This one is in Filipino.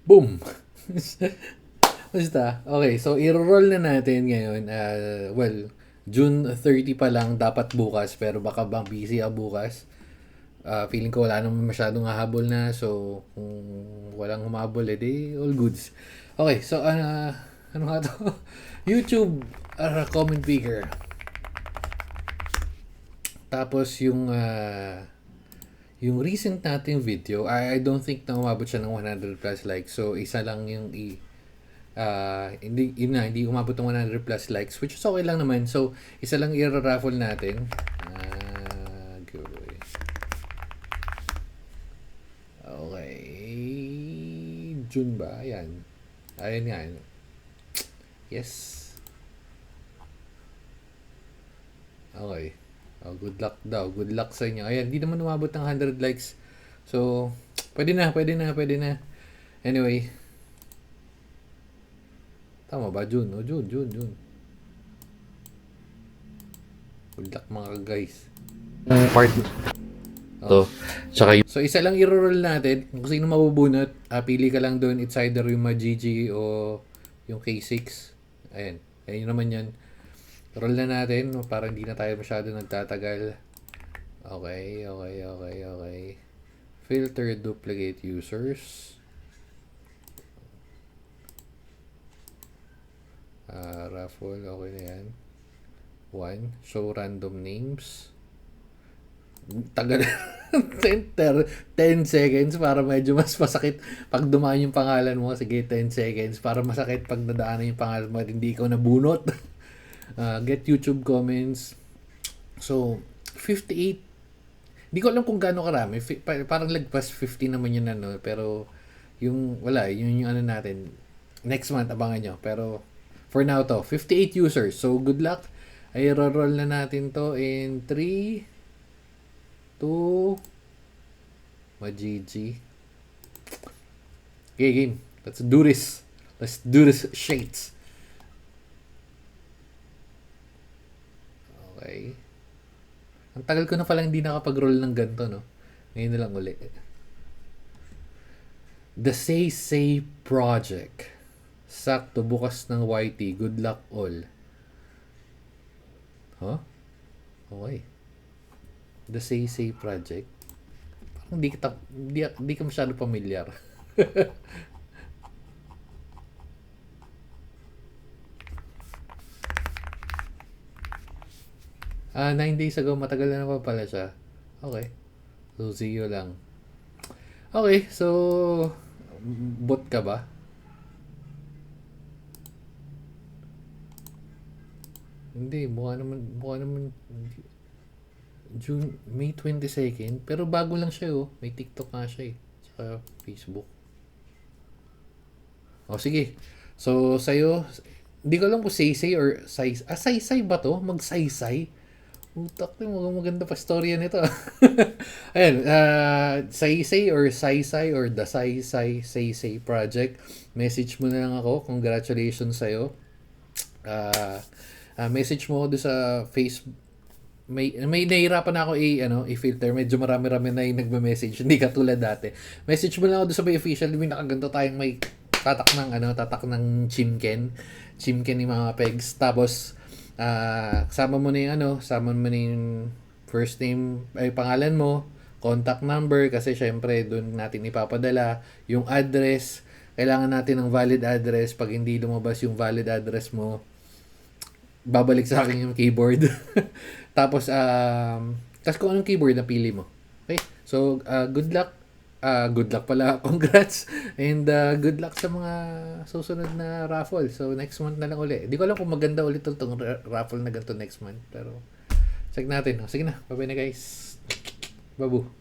Boom! Basta, okay. So, i-roll na natin ngayon. Well, June 30 pa lang, dapat bukas. Pero baka bang busy ako bukas. Feeling ko wala naman masyadong hahabol na. So, kung walang humabol, edi all goods. Okay, so, ano nga to? YouTube, comment picker. Tapos, yung recent nating video, I don't think na umabot siya ng 100 plus likes. So, isa lang yung hindi umabot ng 100 plus likes, which is okay lang naman. So, isa lang i-raffle natin. Giveaway. Okay. June ba? Ayan. Ayan nga. Yes. Okay. Oh, good luck daw. Good luck sa inyo. Ayan, hindi naman umabot ng 100 likes. So, pwede na. Anyway. Tama ba? June. Oh, June. Good luck mga guys. Part. So, isa lang i-roll natin. Kung sino mabubunot, pili ka lang doon. It's either yung Majiji o yung K6. Ayan. Ayan naman yan. Roll na natin para hindi na tayo masyado nagtatagal. Okay. Filter duplicate users. Raffle, okay na yan. 1. Show random names. Tagal. 10 seconds para medyo mas masakit pag dumaan yung pangalan mo. Sige, 10 seconds para masakit pag nadaanan yung pangalan mo at hindi ikaw nabunot. Get YouTube comments. So, 58. Hindi ko alam kung gaano karami. Parang lagpas 50 naman yun pero yung yung ano natin. Next month, abangan nyo. Pero for now to, 58 users. So, good luck. Ay, roll na natin to in 3, 2, Majiji. Okay, game. Let's do this. Shades. Okay. Ang tagal ko na palang hindi nakapag-roll ng ganito, no? Ngayon na lang uli. The Say Project. Sakto, bukas ng YT. Good luck all. Huh? Okay. The Say Project. Parang di ka masyado familiar. 9 days ago, matagal na pa pala siya. Okay. So, see you lang. Okay, so, bot ka ba? Hindi, mukha naman, May 22nd, pero bago lang siya, oh. May TikTok nga siya, sa Facebook. O, sige. So, sa'yo, hindi ko alam kung Say or Say. Say ba to? Mag-Say? Utak mo, maganda pa storya nito. Ayan, Say or Say or the Say Project. Message mo na lang ako. Congratulations sa'yo. Message mo doon sa Facebook. May nahihirapan ako i-filter. Medyo marami-rami na yung nagme-message. Hindi katulad dati. Message mo lang ako doon sa may official. May nakaganto tayong may tatak ng Chimken yung mga pegs. Tapos, sama mo na yung first name, ay pangalan mo, contact number, kasi syempre doon natin ipapadala yung address. Kailangan natin ng valid address. Pag hindi lumabas yung valid address mo, babalik sa akin yung keyboard. Tapos kung anong keyboard na pili mo. Okay? So, good luck. Good luck pala. Congrats. And good luck sa mga susunod na raffle. So, next month na lang uli. Hindi ko alam kung maganda ulit itong raffle na ganito next month. Pero, check natin. Sige na. Bye-bye na guys. Babu.